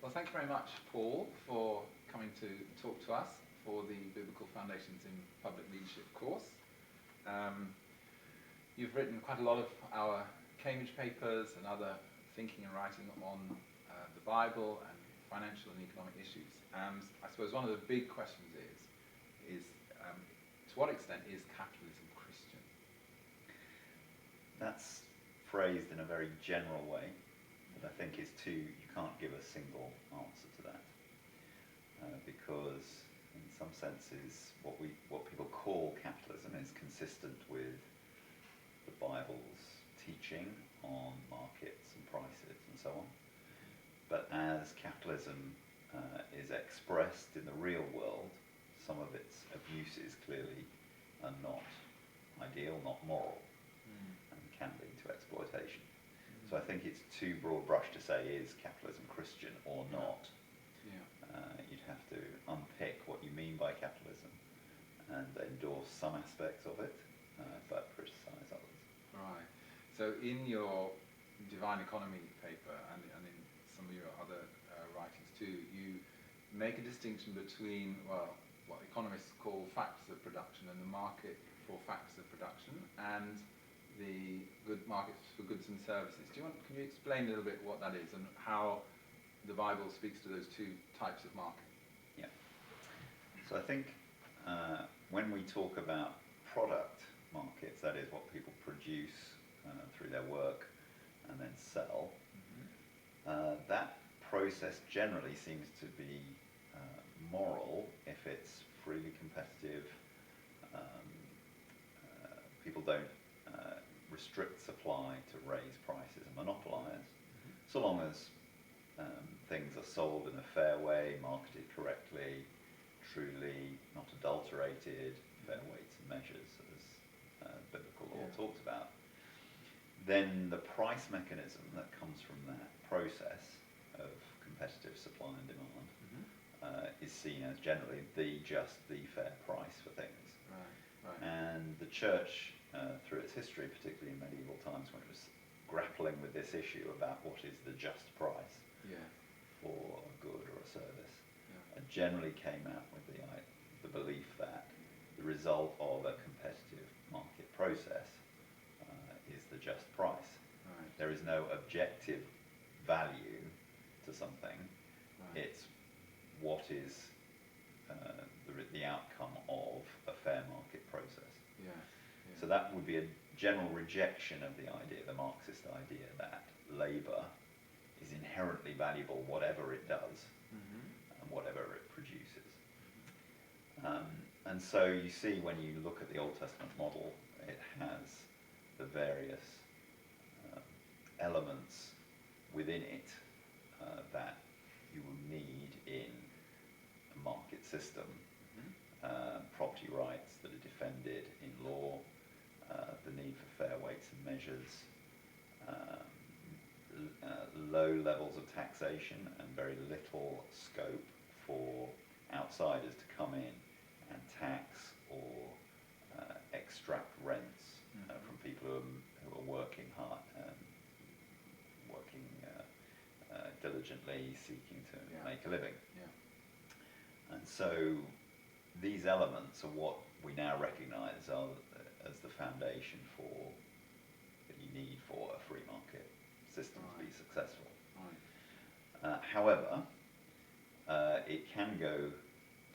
Well, thank you very much, Paul, for coming to talk to us for the Biblical Foundations in Public Leadership course. You've written quite a lot of our Cambridge papers and other thinking and writing on the Bible and financial and economic issues. And I suppose one of the big questions is to what extent is capitalism Christian? That's phrased in a very general way, but I think you can't give a single answer to that, because in some senses what people call capitalism is consistent with the Bible's teaching on markets and prices and so on. But as capitalism is expressed in the real world, some of its abuses clearly are not ideal, not moral, and can lead to exploitation. So I think it's too broad brush to say, is capitalism Christian or not? Yeah. You'd have to unpick what you mean by capitalism and endorse some aspects of it, but criticise others. Right. So in your Divine Economy paper and in some of your other writings too, you make a distinction between, well, what economists call factors of production and the market for factors of production, and the good markets for goods and services. Can you explain a little bit what that is and how the Bible speaks to those two types of market? Yeah. So I think when we talk about product markets, that is what people produce through their work and then sell, that process generally seems to be moral if it's freely competitive. People don't restrict supply to raise prices and monopolise, so long as things are sold in a fair way, marketed correctly, truly, not adulterated, fair weights and measures, as biblical law talks about. Then the price mechanism that comes from that process of competitive supply and demand is seen as generally the fair price for things. Right. And the church, through its history, particularly in medieval times when it was grappling with this issue about what is the just price for a good or a service, generally came out with the belief that the result of a competitive market process is the just price. Right. There is no objective value to something. Right. It's what is the outcome of a fair market process. Yeah. So that would be a general rejection of the idea, the Marxist idea, that labour is inherently valuable whatever it does and whatever it produces. And so you see, when you look at the Old Testament model, it has the various elements within it that you will need in a market system. Property rights that are defended in law, the need for fair weights and measures, low levels of taxation and very little scope for outsiders to come in and tax or extract rents from people who are working hard, working diligently, seeking to make a living. Yeah. And so these elements are what we now recognise as the foundation that you need for a free market system to be successful. Right. However, it can go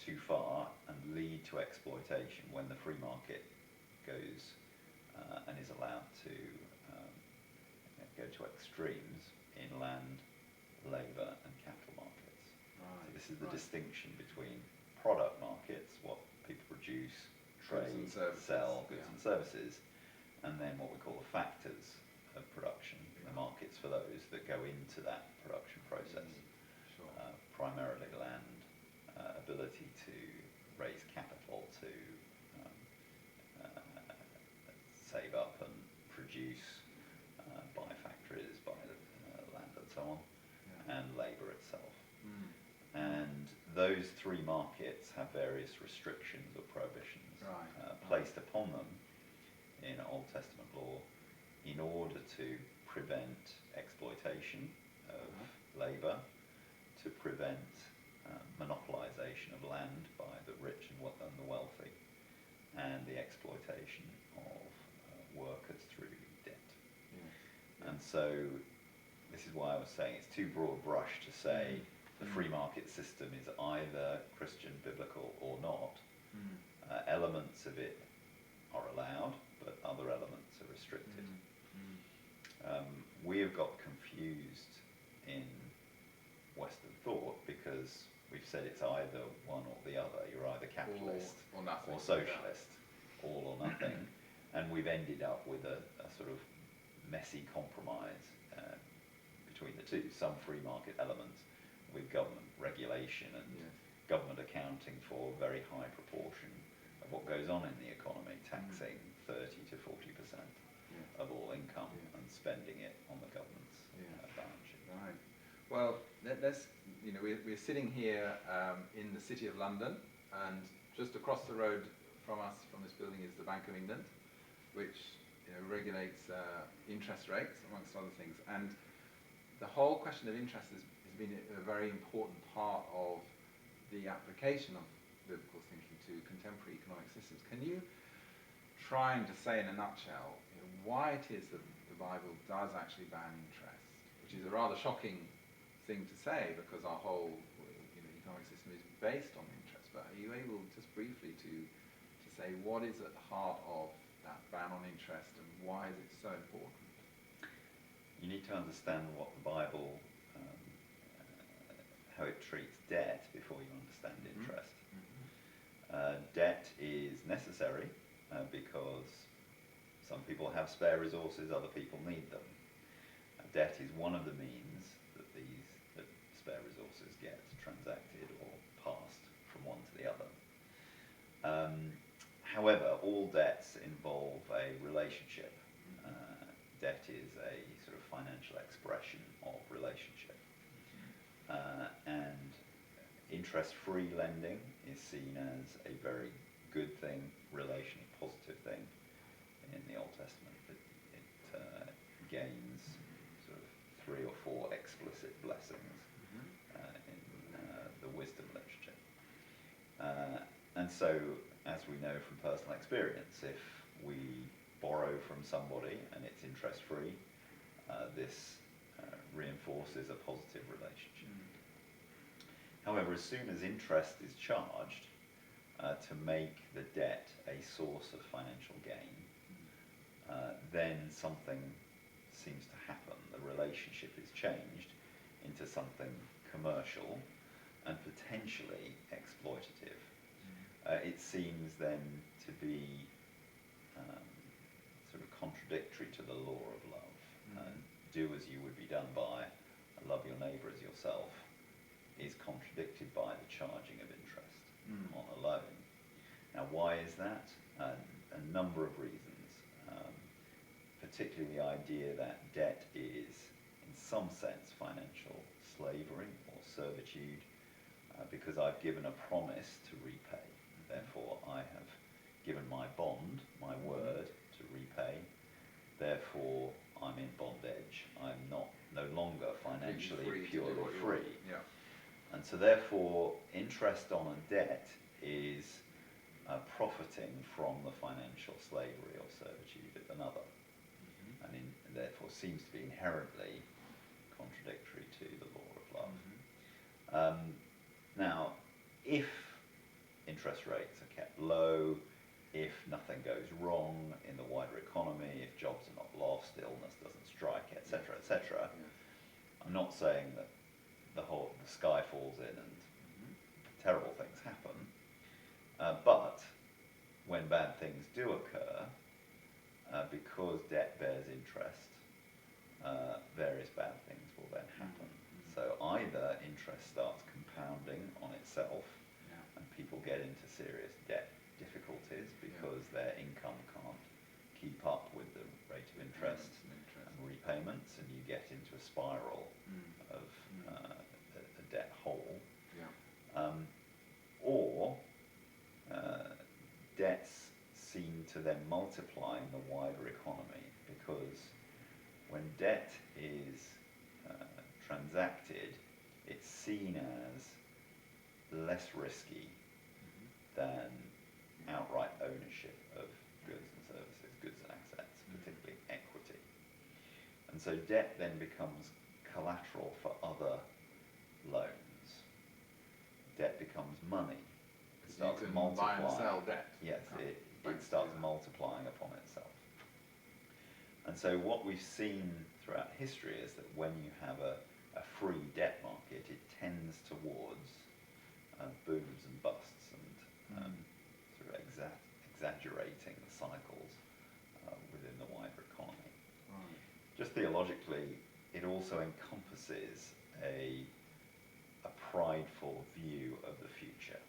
too far and lead to exploitation when the free market goes and is allowed to go to extremes in land, labour and capital markets. Right. So this is the distinction between product markets, what people produce, trade, sell, goods and services, and then what we call the factors of production, the markets for those that go into that production process. Sure. Primarily land, ability to raise capital, to save up and produce, buy factories, buy land and so on, and labour itself. And those three markets have various restrictions or prohibitions placed upon them in Old Testament law in order to prevent exploitation of labour, to prevent monopolisation of land by the rich and the wealthy, and the exploitation of workers through debt. Yeah. And so this is why I was saying it's too broad brush to say the free market system is either Christian, biblical, or not. Elements of it are allowed, but other elements are restricted. We have got confused in Western thought because we've said it's either one or the other. You're either capitalist or nothing, or socialist, all or nothing. And we've ended up with a sort of messy compromise between the two. Some free market elements with government regulation and government accounting for a very high proportion of what goes on in the economy, taxing 30 to 40% of all income and spending it on the government's balance sheet. Right. Well, let's, we're sitting here in the City of London, and just across the road from us, from this building, is the Bank of England, which regulates interest rates, amongst other things. And the whole question of interest has been a very important part of the application of biblical thinking to contemporary economic systems. Can you try and just say in a nutshell why it is that the Bible does actually ban interest, which is a rather shocking thing to say because our whole economic system is based on interest. But are you able just briefly to say what is at the heart of that ban on interest and why is it so important? You need to understand what the Bible, how it treats debt before you understand interest. Debt is necessary because some people have spare resources, other people need them. Debt is one of the means that that spare resources get transacted or passed from one to the other. However, all debts involve a relationship. Debt is a sort of financial expression of relationship. And interest-free lending is seen as a very good thing, relationally positive thing in the Old Testament. It gains sort of 3 or 4 explicit blessings in the wisdom literature. And so, as we know from personal experience, if we borrow from somebody and it's interest-free, this reinforces a positive relationship. However, as soon as interest is charged to make the debt a source of financial gain, then something seems to happen. The relationship is changed into something commercial and potentially exploitative. It seems then to be sort of contradictory to the law of love. Do as you would be done by, love your neighbour as yourself, is contradicted by the charging of interest on a loan. Now, why is that? A number of reasons. Particularly the idea that debt is, in some sense, financial slavery or servitude, because I've given a promise to repay. Therefore, I have given my bond, my word, to repay. Therefore, I'm in bondage. I'm no longer financially purely free. And so therefore, interest on a debt is profiting from the financial slavery or servitude of another. And therefore seems to be inherently contradictory to the law of love. Now, if interest rates are kept low, if nothing goes wrong in the wider economy, if jobs are not lost, illness doesn't strike, etc., etc., I'm not saying that the sky falls in and terrible things happen, but when bad things do occur, because debt bears interest, various bad things will then happen. So either interest starts compounding on itself and people get into serious debt difficulties because their income can't keep up with the rate of interest and repayments, and you get into a spiral of a debt hole. Or debts seem to then multiply in the wider economy, because when debt is transacted, it's seen as less risky than outright ownership of goods and services, goods and assets, particularly equity. And so debt then becomes collateral for other loans. Debt becomes money. It starts you can multiplying. buy and sell debt. Yes, it starts multiplying upon itself. And so what we've seen throughout history is that when you have a free debt market, it tends towards booms and busts and sort of exaggerating the cycles within the wider economy. Right. Just theologically, it also encompasses a prideful view of the future.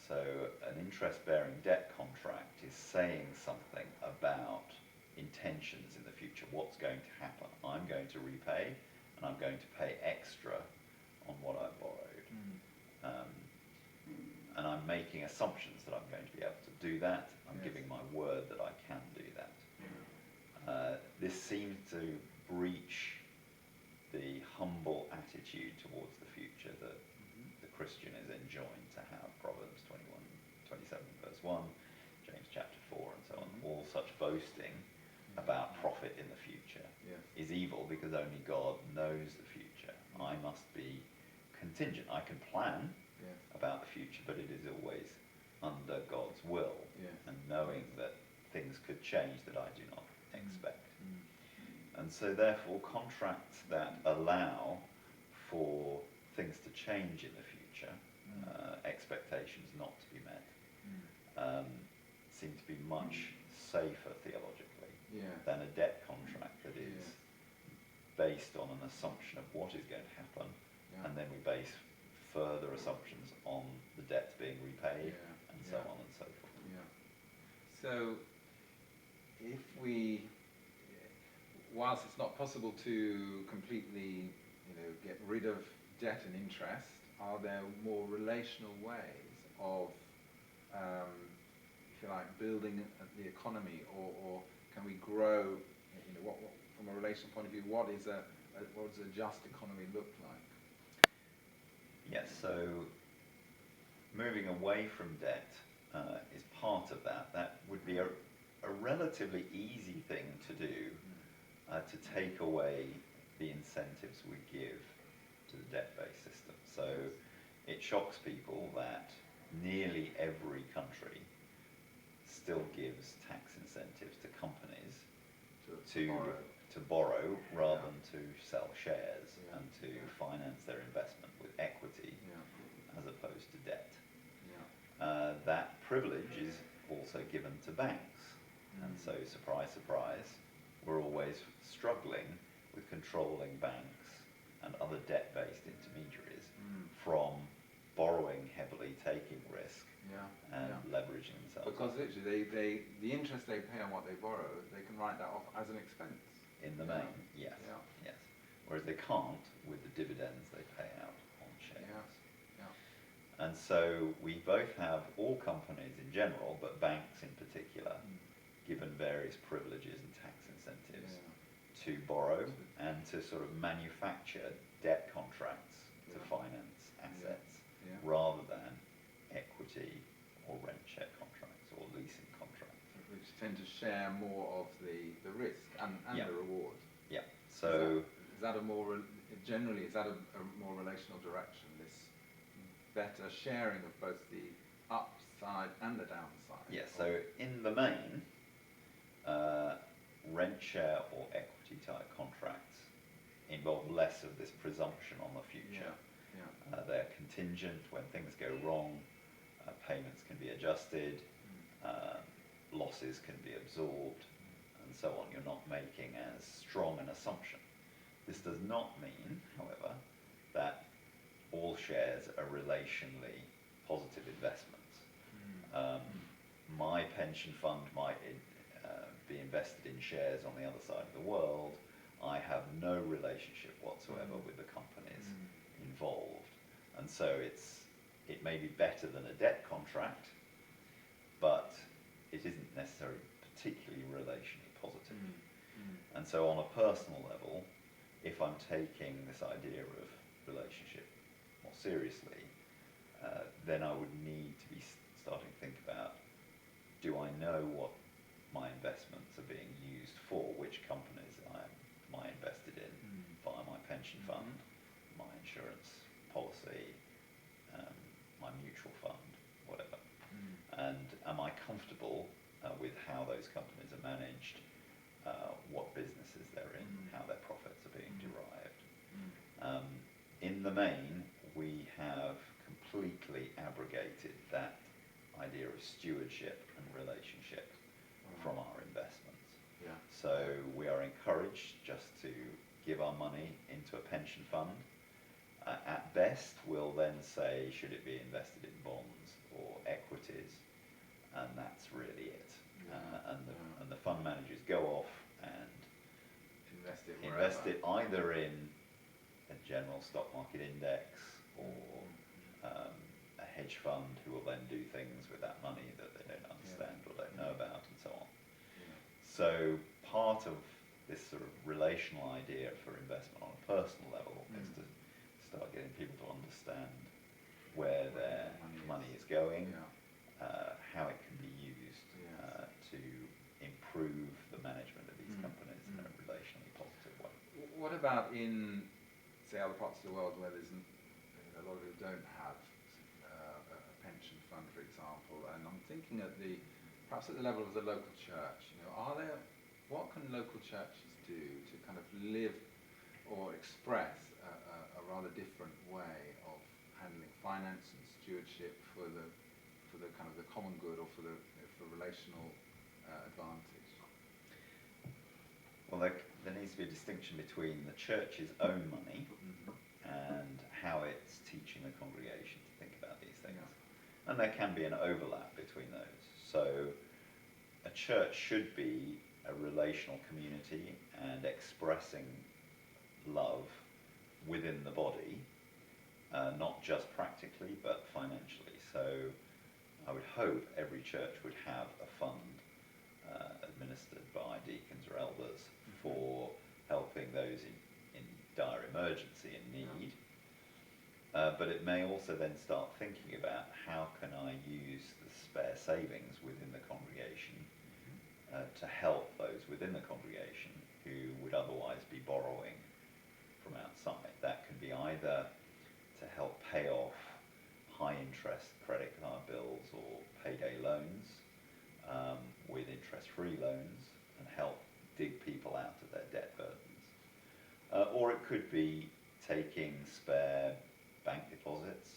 So an interest-bearing debt contract is saying something about intentions in the future, what's going to happen. I'm going to repay, and I'm going to pay extra on what I borrowed. And I'm making assumptions that I'm going to be able to do that. I'm giving my word that I can do that. This seems to breach the humble attitude towards the future that the Christian is enjoined to have. Proverbs 27 verse 1, James chapter 4 and so on. All such boasting about profit in the future is evil, because only God knows the future. I must be contingent. I can plan about the future, but it is always under God's will, and knowing that things could change that I do not expect. And so therefore contracts that allow for things to change in the future, expectations not to be met, seem to be much safer theologically than a debt contract that is based on an assumption of what is going to happen, and then we base further assumptions on the debts being repaid, and so on and so forth. So if whilst it's not possible to completely, get rid of debt and interest, are there more relational ways of, if you like, building the economy, or can we grow? What from a relational point of view, what does a just economy look like? Yes, so moving away from debt is part of that. That would be a relatively easy thing to do, to take away the incentives we give to the debt-based system. So it shocks people that nearly every country still gives tax incentives to companies to borrow rather than to sell shares and to finance their investment with equity as opposed to debt. That privilege is also given to banks, and so surprise, surprise, we're always struggling with controlling banks and other debt-based intermediaries from borrowing heavily, taking risk, and leveraging themselves. Because literally, the interest they pay on what they borrow, they can write that off as an expense. In the main, yes. Whereas they can't with the dividends they pay out on shares. And so we both have, all companies in general, but banks in particular, given various privileges and tax incentives to borrow and to sort of manufacture debt contracts to finance assets rather than equity or rent share contracts or leasing contracts. Which tend to share more of the risk and the reward. So is that a more relational direction, this better sharing of both the upside and the downside? Yes, so in the main, rent share or equity type contracts involve less of this presumption on the future. They're contingent. When things go wrong, payments can be adjusted, losses can be absorbed, and so on. You're not making as strong an assumption. This does not mean, however, that all shares are relationally positive investments. My pension fund might be invested in shares on the other side of the world. I have no relationship whatsoever with the companies involved, and so it may be better than a debt contract, but it isn't necessarily particularly relationally positive. And so on a personal level, if I'm taking this idea of relationship seriously, then I would need to be starting to think about, do I know what my investments are being used for, which companies am I invested in via my pension fund, my insurance policy, my mutual fund, whatever. And am I comfortable with how those companies are managed, what businesses they're in, how their profits are being derived. In the main, we have completely abrogated that idea of stewardship and relationship from our investments. Yeah. So we are encouraged just to give our money into a pension fund. At best, we'll then say, should it be invested in bonds or equities? And that's really it. And the fund managers go off and invest it either in a general stock market index or a hedge fund who will then do things with that money that they don't understand or don't know about, and so on. So part of this sort of relational idea for investment on a personal level is to start getting people to understand where their money is going, how it can be used to improve the management of these companies in a relationally positive way. What about in, say, other parts of the world where there's a lot of people don't have a pension fund, for example, and I'm thinking perhaps at the level of the local church, what can local churches do to kind of live or express a rather different way of handling finance and stewardship for the kind of the common good or for relational advantage? Well, there needs to be a distinction between the church's own money and how it's teaching the congregation to think about these things. And there can be an overlap between those. So a church should be a relational community and expressing love within the body, not just practically but financially. So I would hope every church would have a fund administered by deacons or elders for helping those in dire emergency and need. But it may also then start thinking about how can I use the spare savings within the congregation to help those within the congregation who would otherwise be borrowing from outside. That can be either to help pay off high interest credit card bills or payday loans with interest-free loans and help dig people out of their debt burdens. Or it could be taking spare bank deposits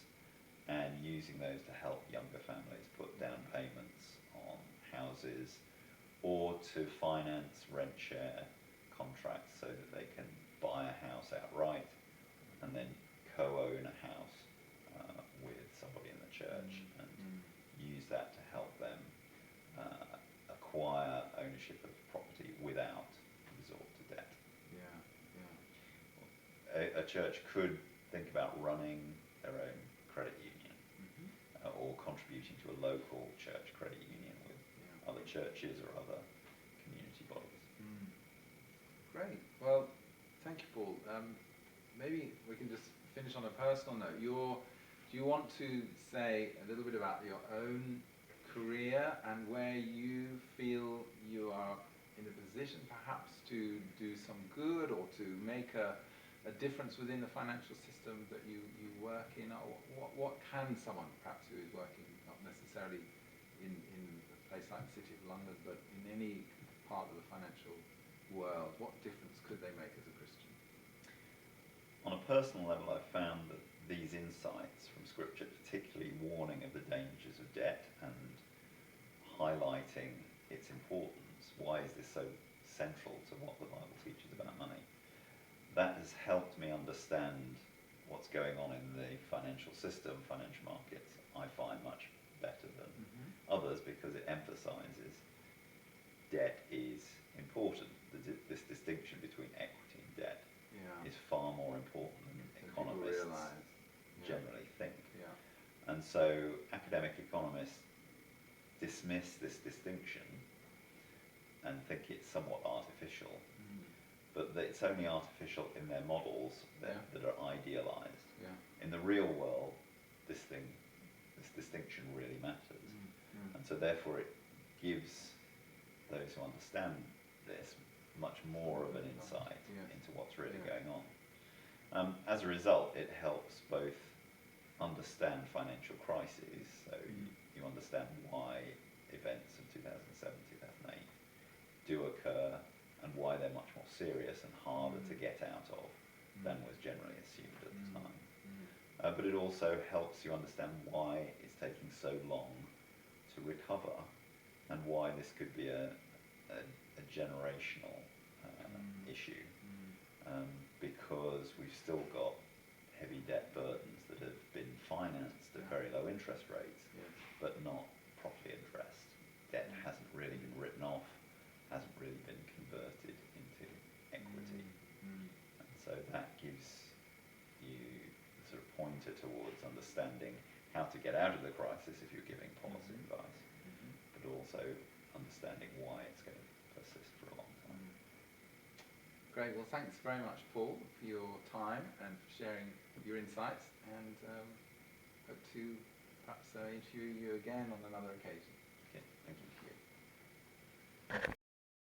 and using those to help younger families put down payments on houses, or to finance rent share contracts so that they can buy a house outright and then co-own a house with somebody in the church and use that to help them acquire ownership of property without resort to debt. A church could think about running their own credit union or contributing to a local church credit union with other churches or other community bodies. Great. Well, thank you, Paul. Maybe we can just finish on a personal note. Do you want to say a little bit about your own career and where you feel you are in a position perhaps to do some good or to make a difference within the financial system that you work in? Or what can someone perhaps who is working not necessarily in a place like the City of London but in any part of the financial world, what difference could they make as a Christian? On a personal level, I've found that these insights from Scripture, particularly warning of the dangers of debt and highlighting its importance, why is this so central to what the Bible teaches about money, that has helped me understand what's going on in the financial system, financial markets, I find much better than others, because it emphasises debt is important. This distinction between equity and debt is far more important than economists generally think. And so academic economists dismiss this distinction and think it's somewhat artificial, but that it's only artificial in their models that are idealised. In the real world, information really matters. And so therefore it gives those who understand this much more of an insight into what's really going on. As a result, it helps both understand financial crises, so you understand why events of 2007, 2008 do occur and why they're much more serious and harder to get out of than was generally assumed at the time. But it also helps you understand why it's taking so long to recover and why this could be a generational issue, because we've still got heavy debt burdens that have been financed at very low interest rates, but not properly addressed. Debt hasn't really been written off, hasn't really been converted into equity. And so that gives you the sort of pointer towards understanding how to get out of the crisis if you're giving policy advice, but also understanding why it's going to persist for a long time. Great. Well, thanks very much, Paul, for your time and for sharing your insights, and hope to perhaps interview you again on another occasion. Okay, thank you.